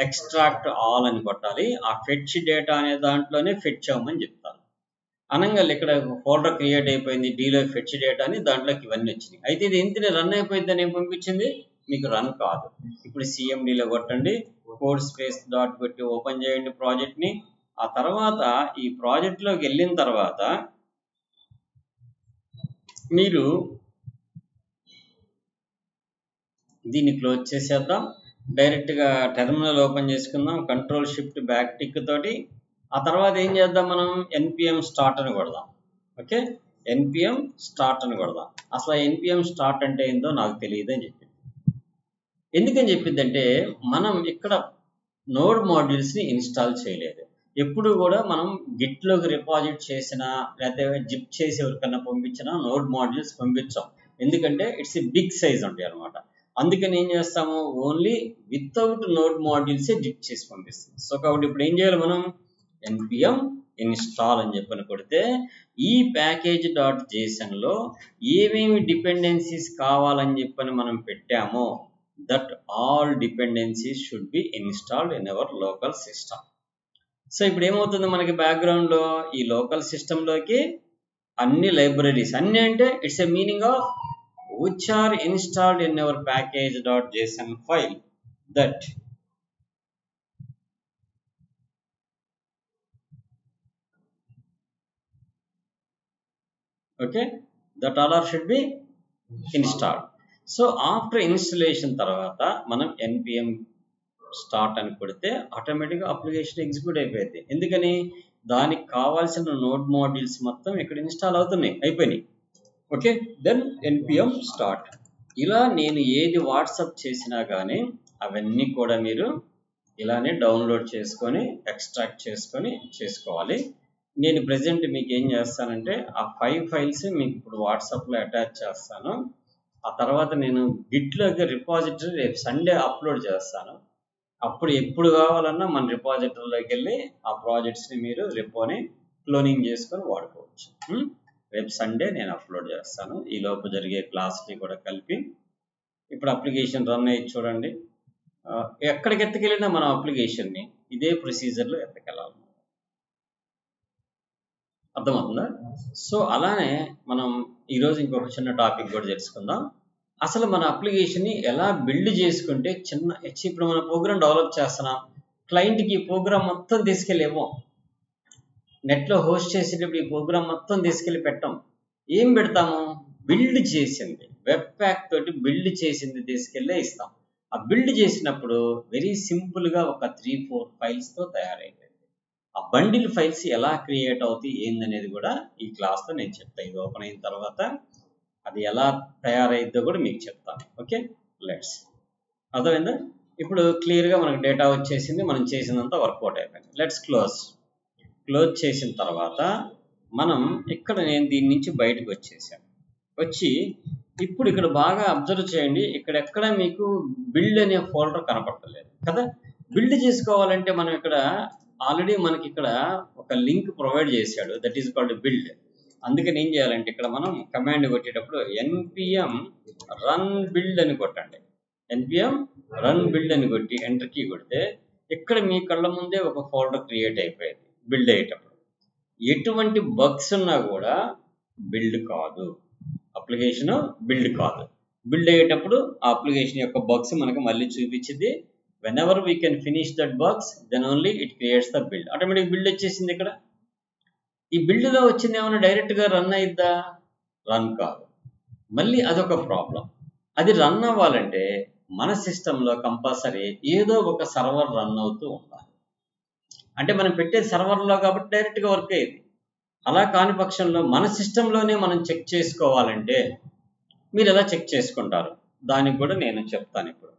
ఎక్స్ట్రాక్ట్ ఆల్ అని కొట్టాలి. ఆ ఫెచ్ డేటా అనే దాంట్లోనే ఫెచ్ అవ్వమని చెప్తాను. అనగా ఇక్కడ ఫోల్డర్ క్రియేట్ అయిపోయింది, డీలో ఫెచ్ డేటా అని, దాంట్లోకి ఇవన్నీ వచ్చినాయి. అయితే ఇది ఇంతనే రన్ అయిపోయిందని ఏం పంపించింది, మీకు రన్ కాదు. ఇప్పుడు CMDలో కొట్టండి, కోడ్ స్పేస్ డాట్ పెట్టి ఓపెన్ చేయండి ప్రాజెక్ట్ని. ఆ తర్వాత ఈ ప్రాజెక్ట్లోకి వెళ్ళిన తర్వాత మీరు దీన్ని క్లోజ్ చేసేద్దాం. డైరెక్ట్గా టెర్మినల్ ఓపెన్ చేసుకుందాం, Ctrl+Shift బ్యాక్ టిక్ తోటి. ఆ తర్వాత ఏం చేద్దాం, మనం npm స్టార్ట్ అని కొడదాం. ఓకే, npm స్టార్ట్ అని కొడదాం. అసలు npm స్టార్ట్ అంటే ఏందో నాకు తెలియదు అని చెప్పింది. ఎందుకని చెప్పిందంటే మనం ఇక్కడ నోడ్ మాడ్యూల్స్ని ఇన్స్టాల్ చేయలేదు. ఎప్పుడు కూడా మనం గిట్లోకి డిపాజిట్ చేసినా లేకపోతే జిప్ చేసి ఎవరికన్నా పంపించినా నోడ్ మాడ్యూల్స్ పంపించాం, ఎందుకంటే ఇట్స్ ఏ బిగ్ సైజ్ ఉంటాయి అనమాట. అందుకని ఏం చేస్తాము, ఓన్లీ వితౌట్ నోడ్ మాడ్యూల్సే జిప్ చేసి పంపిస్తాం. సో కాబట్టి ఇప్పుడు ఏం చేయాలి, మనం npm ఇన్స్టాల్ అని చెప్పని కొడితే ఈ package.jsonలో ఏమేమి డిపెండెన్సీస్ కావాలని చెప్పని మనం పెట్టామో that all dependencies should be installed in our local system. So ఇప్పుడు ఏమవుతుంది, మనకి బ్యాక్గ్రౌండ్లో ఈ లోకల్ సిస్టంలోకి అన్ని లైబ్రరీస్, అన్ని అంటే it's a meaning of which are installed in our package.json file that okay, that all are should be installed. So after installation tarvata manam npm start అని కొడితే ఆటోమేటిక్గా అప్లికేషన్ ఎగ్జిక్యూట్ అయిపోయింది. ఎందుకని, దానికి కావాల్సిన నోడ్ మాడ్యూల్స్ మొత్తం ఇక్కడ ఇన్స్టాల్ అవుతున్నాయి, అయిపోయినాయి. Okay, then npm start. ఇలా నేను ఏది వాట్సాప్ చేసినా కానీ అవన్నీ కూడా మీరు ఇలానే డౌన్లోడ్ చేసుకొని ఎక్స్ట్రాక్ట్ చేసుకొని చేసుకోవాలి. నేను ప్రెజెంట్ మీకు ఏం చేస్తానంటే ఆ 5 ఫైల్స్ మీకు ఇప్పుడు వాట్సాప్లో అటాచ్ చేస్తాను. ఆ తర్వాత నేను గిట్లోకి రిపాజిటరీ రేపు సండే అప్లోడ్ చేస్తాను. అప్పుడు ఎప్పుడు కావాలన్నా మన రిపాజిటరీలోకి వెళ్ళి ఆ ప్రాజెక్ట్స్ని మీరు రిపోని క్లోనింగ్ చేసుకొని వాడుకోవచ్చు. రేపు సండే నేను అప్లోడ్ చేస్తాను. ఈ లోపు జరిగే క్లాస్ని కూడా కలిపి. ఇప్పుడు అప్లికేషన్ రన్ అయ్యి చూడండి. ఎక్కడికి ఎత్తుకెళ్ళినా మనం అప్లికేషన్ని ఇదే ప్రొసీజర్లో ఎత్తుకెళ్ళాలి. అర్థమవుతుందా? సో అలానే మనం ఈరోజు ఇంకొక చిన్న టాపిక్ కూడా తెలుసుకుందాం. అసలు మన అప్లికేషన్ని ఎలా బిల్డ్ చేసుకుంటే ఇప్పుడు మన ప్రోగ్రామ్ డెవలప్ చేస్తున్నాం, క్లయింట్కి ఈ ప్రోగ్రామ్ మొత్తం తీసుకెళ్ళేమో నెట్లో హోస్ట్ చేసేటప్పుడు ఈ ప్రోగ్రామ్ మొత్తం తీసుకెళ్ళి పెట్టాం. ఏం పెడతాము? బిల్డ్ చేసింది, వెబ్ ప్యాక్ తోటి బిల్డ్ చేసింది తీసుకెళ్ళే ఇస్తాం. ఆ బిల్డ్ చేసినప్పుడు వెరీ సింపుల్గా ఒక 3-4 ఫైల్స్తో తయారైపోయింది. ఆ బండిల్ ఫైల్స్ ఎలా క్రియేట్ అవుతాయి ఏందనేది కూడా ఈ క్లాస్లో నేను చెప్తాను. ఇది ఓపెన్ అయిన తర్వాత అది ఎలా తయారైద్దో కూడా మీకు చెప్తాను. Okay, let's. అర్థమైందా? ఇప్పుడు క్లియర్గా మనకు డేటా వచ్చేసింది, మనం చేసినంత వర్కౌట్ అయిపోయింది. లెట్స్ క్లోజ్ చేసిన తర్వాత మనం ఇక్కడ నేను దీని నుంచి బయటకు వచ్చేసాను. వచ్చి ఇప్పుడు ఇక్కడ బాగా అబ్జర్వ్ చేయండి, ఇక్కడెక్కడ మీకు బిల్డ్ అనే ఫోల్డర్ కనపడలేదు కదా. బిల్డ్ చేసుకోవాలంటే మనం ఇక్కడ ఆల్రెడీ మనకి ఇక్కడ ఒక లింక్ ప్రొవైడ్ చేశాడు, దట్ ఈస్ కాల్డ్ బిల్డ్. అందుకని ఏం చేయాలంటే ఇక్కడ మనం కమాండ్ కొట్టేటప్పుడు npm రన్ బిల్డ్ అని కొట్టండి. npm రన్ బిల్డ్ అని కొట్టి ఎంటర్ కీ కొడితే ఇక్కడ మీ కళ్ళ ముందే ఒక ఫోల్డర్ క్రియేట్ అయిపోయింది. బిల్డ్ అయ్యేటప్పుడు ఎటువంటి బగ్స్ ఉన్నా కూడా బిల్డ్ కాదు, అప్లికేషన్ బిల్డ్ కాదు. బిల్డ్ అయ్యేటప్పుడు ఆ అప్లికేషన్ యొక్క బగ్స్ మనకు మళ్ళీ చూపించింది. whenever we can finish that bugs then only it creates the build. Automatic build వచ్చేసింది. ఇక్కడ ఈ బిల్డ్లో వచ్చింది ఏమైనా డైరెక్ట్గా రన్ అయిద్దా? రన్ కాదు. మళ్ళీ అదొక ప్రాబ్లం. అది రన్ అవ్వాలంటే మన సిస్టంలో కంపల్సరీ ఏదో ఒక సర్వర్ రన్ అవుతూ ఉండాలి. అంటే మనం పెట్టే సర్వర్లో కాబట్టి డైరెక్ట్గా వర్క్ అయ్యేది. అలా కాని పక్షంలో మన సిస్టంలోనే మనం చెక్ చేసుకోవాలంటే మీరు ఎలా చెక్ చేసుకుంటారు దానికి కూడా నేను చెప్తాను ఇప్పుడు.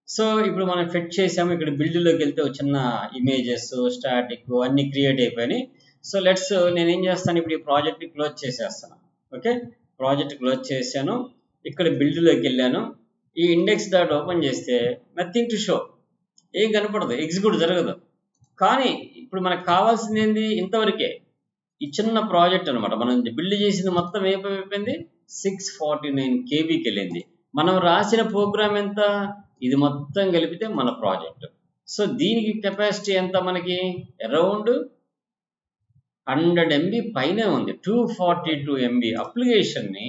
సో ఇప్పుడు మనం ఫిట్ చేసాము. ఇక్కడ బిల్డ్లోకి వెళ్తే చిన్న ఇమేజెస్, స్టాటిక్ అన్నీ క్రియేట్ అయిపోయినాయి. సో లెట్స్ నేను ఏం చేస్తాను, ఇప్పుడు ఈ ప్రాజెక్ట్ క్లోజ్ చేసేస్తాను. ఓకే, ప్రాజెక్ట్ క్లోజ్ చేశాను. ఇక్కడ బిల్డ్లోకి వెళ్ళాను. ఈ ఇండెక్స్ డాట్ ఓపెన్ చేస్తే నథింగ్ టు షో, ఏం కనపడదు, ఎగ్జిక్యూట్ జరగదు. కానీ ఇప్పుడు మనకు కావాల్సింది ఏంది? ఇంతవరకే ఈ చిన్న ప్రాజెక్ట్ అనమాట. మనం బిల్డ్ చేసింది మొత్తం ఏమైపోయింది? 649 KBకి వెళ్ళింది. మనం రాసిన ప్రోగ్రామ్ ఎంత? ఇది మొత్తం కలిపితే మన ప్రాజెక్ట్. సో దీనికి కెపాసిటీ ఎంత? మనకి అరౌండ్ 100 MB పైనే ఉంది. 242 MB అప్లికేషన్ని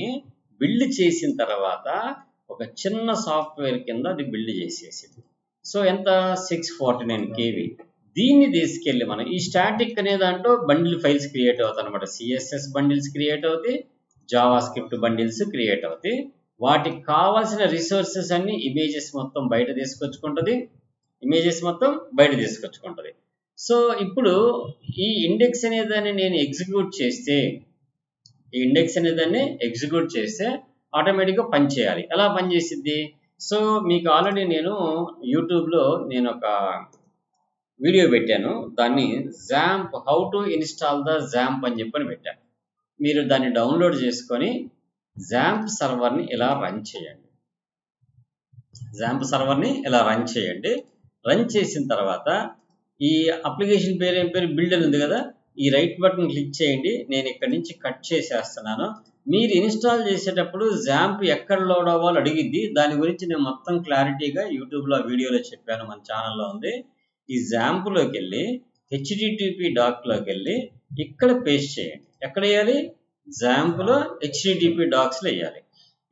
బిల్డ్ చేసిన తర్వాత ఒక చిన్న సాఫ్ట్వేర్ కింద అది బిల్డ్ చేసేసింది. సో ఎంత? 649 KB. దీన్ని తీసుకెళ్ళి మనం ఈ స్టాటిక్ అనే దాంట్లో బండిల్ ఫైల్స్ క్రియేట్ అవుతాయి అనమాట. CSS బండిల్స్ క్రియేట్ అవుతాయి, జావా స్క్రిప్ట్ బండిల్స్ క్రియేట్ అవుతాయి. వాటికి కావాల్సిన రిసోర్సెస్ అన్ని ఇమేజెస్ మొత్తం బయట తీసుకొచ్చుకుంటుంది. సో ఇప్పుడు ఈ ఇండెక్స్ అనేదాన్ని నేను ఎగ్జిక్యూట్ చేస్తే ఆటోమేటిక్గా పనిచేయాలి. ఎలా పనిచేసిద్ది? సో మీకు ఆల్రెడీ నేను యూట్యూబ్లో ఒక వీడియో పెట్టాను. దాన్ని jump how to install the jump అని చెప్పని పెట్టాను. మీరు దాన్ని డౌన్లోడ్ చేసుకొని జాంప్ సర్వర్ని ఇలా రన్ చేయండి. రన్ చేసిన తర్వాత ఈ అప్లికేషన్ పేరు ఏం పేరు? బిల్డ్ అని ఉంది కదా, ఈ రైట్ బటన్ క్లిక్ చేయండి. నేను ఇక్కడి నుంచి కట్ చేసేస్తున్నాను. మీరు ఇన్స్టాల్ చేసేటప్పుడు జాంప్ ఎక్కడ లోడ్ అవ్వాలో అడిగిద్ది. దాని గురించి నేను మొత్తం క్లారిటీగా యూట్యూబ్లో వీడియోలో చెప్పాను, మన ఛానల్లో ఉంది. ఈ జాంప్లోకి వెళ్ళి HTTP డాక్లోకి వెళ్ళి ఇక్కడ పేస్ట్ చేయండి. ఎక్కడ వేయాలి? జాంప్లో HTTP డాక్స్లో వేయాలి.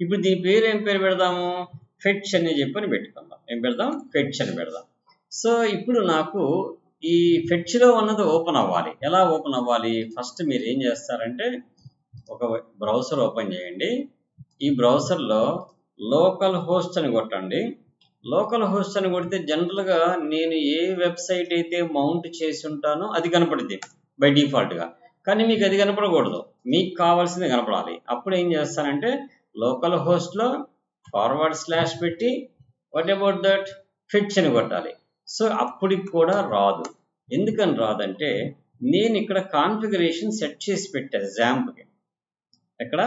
ఇప్పుడు దీని పేరు ఏం పేరు పెడదాము? ఫెచ్ అని చెప్పని పెట్టుకుందాం. ఏం పెడదాం? ఫెచ్ అని పెడదాం. సో ఇప్పుడు నాకు ఈ ఫెచ్లో ఉన్నది ఓపెన్ అవ్వాలి. ఎలా ఓపెన్ అవ్వాలి? ఫస్ట్ మీరు ఏం చేస్తారంటే ఒక బ్రౌజర్ ఓపెన్ చేయండి. ఈ బ్రౌజర్లో లోకల్ హోస్ట్ అని కొట్టండి. లోకల్ హోస్ట్ అని కొడితే జనరల్గా నేను ఏ వెబ్సైట్ అయితే మౌంట్ చేసి ఉంటానో అది కనపడుద్ది బై డిఫాల్ట్గా. కానీ మీకు అది కనపడకూడదు, మీకు కావాల్సింది కనపడాలి. అప్పుడు ఏం చేస్తానంటే లోకల్ హోస్ట్లో // పెట్టి వాట్ అబౌట్ దట్ ఫెచ్ అని కొట్టాలి. సో అప్పటికి కూడా రాదు. ఎందుకని రాదంటే నేను ఇక్కడ కాన్ఫిగరేషన్ సెట్ చేసి పెట్టాను జాంప్కి. ఇక్కడ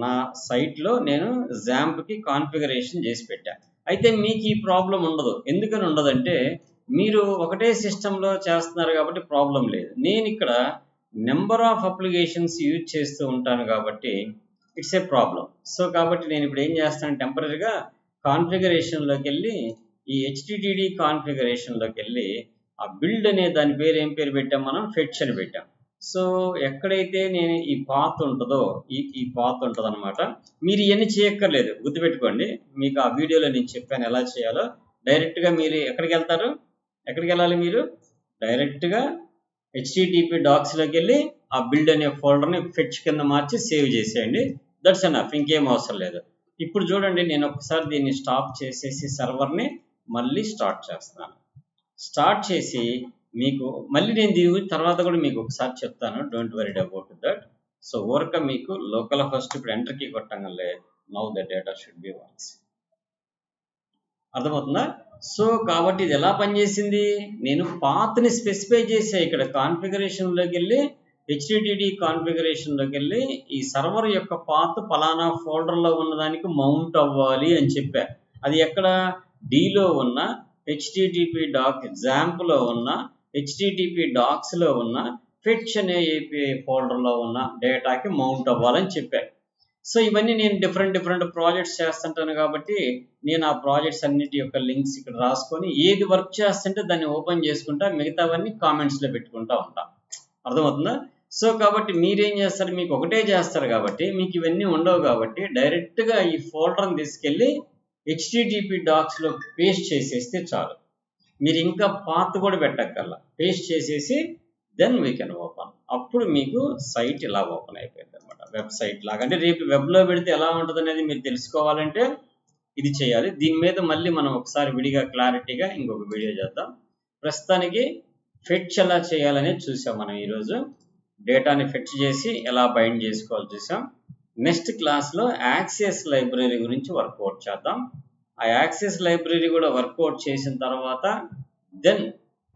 నా సైట్లో నేను జాంప్కి కాన్ఫిగరేషన్ చేసి పెట్టాను. అయితే మీకు ఈ ప్రాబ్లం ఉండదు. ఎందుకని ఉండదంటే మీరు ఒకటే సిస్టంలో చేస్తున్నారు కాబట్టి ప్రాబ్లం లేదు. నేను ఇక్కడ నెంబర్ ఆఫ్ అప్లికేషన్స్ యూజ్ చేస్తూ ఉంటాను కాబట్టి ఇట్స్ ఏ ప్రాబ్లం. సో కాబట్టి నేను ఇప్పుడు ఏం చేస్తాను, టెంపరీగా కాన్ఫిగరేషన్లోకి వెళ్ళి ఈ హెచ్టిటిడి కాన్ఫిగరేషన్లోకి వెళ్ళి ఆ బిల్డ్ అనే దాని పేరు ఏం పేరు పెట్టాం, మనం ఫెచ్ అని పెట్టాం. సో ఎక్కడైతే నేను ఈ పాత్ ఉంటుందో ఈ పాత్ ఉంటుంది అనమాట. మీరు ఇవన్నీ చేయక్కర్లేదు, గుర్తుపెట్టుకోండి. మీకు ఆ వీడియోలో నేను చెప్పాను ఎలా చేయాలో. డైరెక్ట్గా మీరు ఎక్కడికి వెళ్తారు, ఎక్కడికి వెళ్ళాలి, మీరు డైరెక్ట్గా హెచ్టిటిపి డాక్స్లోకి వెళ్ళి ఆ బిల్డ్ అనే ఫోల్డర్ని ఫెచ్ కింద మార్చి సేవ్ చేసేయండి. దట్స్ ఎనఫ్, ఇంకేం అవసరం లేదు. ఇప్పుడు చూడండి, నేను ఒకసారి దీన్ని స్టాప్ చేసేసి సర్వర్ని మళ్ళీ స్టార్ట్ చేస్తున్నాను. స్టార్ట్ చేసి మీకు మళ్ళీ నేను దీని గురించి తర్వాత కూడా మీకు ఒకసారి చెప్తాను, don't worry about that. So ఊరక మీకు లోకల్ హోస్ట్ ఇప్పుడు ఎంటర్ కీ కొట్టంగానే now the data should be once. అర్థమవుతుందా? సో కాబట్టి ఇది ఎలా పనిచేసింది, నేను పాత్ని స్పెసిఫై చేసా. ఇక్కడ కాన్ఫిగరేషన్లోకి వెళ్ళి హెచ్టిటిడి కాన్ఫిగరేషన్లోకి వెళ్ళి ఈ సర్వర్ యొక్క పాత్ పలానా ఫోల్డర్లో ఉన్నదానికి మౌంట్ అవ్వాలి అని చెప్పా. అది ఎక్కడ, డీలో ఉన్న హెచ్టిటిపి డాక్ జాంప్లో ఉన్న హెచ్టిటిపి డాక్స్లో ఉన్న ఫెచ్ అనే ఏపీఐ ఫోల్డర్లో ఉన్న డేటాకి మౌంట్ అవ్వాలని చెప్పా. సో ఇవన్నీ నేను డిఫరెంట్ ప్రాజెక్ట్స్ చేస్తుంటాను కాబట్టి నేను ఆ ప్రాజెక్ట్స్ అన్నిటి యొక్క లింక్స్ ఇక్కడ రాసుకొని ఏది వర్క్ చేస్తుంటే దాన్ని ఓపెన్ చేసుకుంటా, మిగతావన్నీ కామెంట్స్లో పెట్టుకుంటా ఉంటా. అర్థమవుతుందా? సో కాబట్టి మీరేం చేస్తారు, మీకు ఒకటే చేస్తారు కాబట్టి మీకు ఇవన్నీ ఉండవు కాబట్టి డైరెక్ట్గా ఈ ఫోల్డర్ని తీసుకెళ్ళి హెచ్టిటిపి డాక్స్లో పేస్ట్ చేసేస్తే చాలు. మీరు ఇంకా పాత్ కూడా పెట్టక్కర్లా, పేస్ట్ చేసేసి దెన్ వీ కెన్ ఓపెన్. అప్పుడు మీకు సైట్ ఇలా ఓపెన్ అయిపోయింది అనమాట, వెబ్సైట్ లాగా. అంటే రేపు వెబ్లో పెడితే ఎలా ఉంటుంది అనేది మీరు తెలుసుకోవాలంటే ఇది చేయాలి. దీని మీద మళ్ళీ మనం ఒకసారి విడిగా క్లారిటీగా ఇంకొక వీడియో చేద్దాం. ప్రస్తుతానికి ఫెచ్ ఎలా చేయాలనేది చూసాం మనం ఈరోజు. డేటాని ఫెచ్ చేసి ఎలా బైండ్ చేసుకోవాలి చూసాం. నెక్స్ట్ క్లాస్లో యాక్సెస్ లైబ్రరీ గురించి వర్కౌట్ చేద్దాం. ఆ యాక్సెస్ లైబ్రరీ కూడా వర్కౌట్ చేసిన తర్వాత దెన్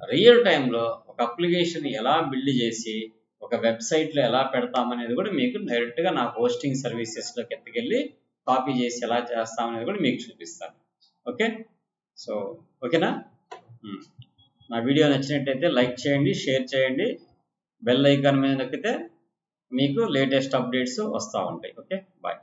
రియల్ టైంలో ఒక అప్లికేషన్ ఎలా బిల్డ్ చేసి ఒక వెబ్సైట్లో ఎలా పెడతామనేది కూడా మీకు డైరెక్ట్గా నా హోస్టింగ్ సర్వీసెస్లోకి ఎత్తుకెళ్ళి కాపీ చేసి ఎలా చేస్తామనేది కూడా మీకు చూపిస్తాను. ఓకే, సో ఓకేనా? నా వీడియో నచ్చినట్టయితే లైక్ చేయండి, షేర్ చేయండి, బెల్ ఐకాన్ మీద నొక్కితే మీకు లేటెస్ట్ అప్డేట్స్ వస్తూ ఉంటాయి. Okay, bye.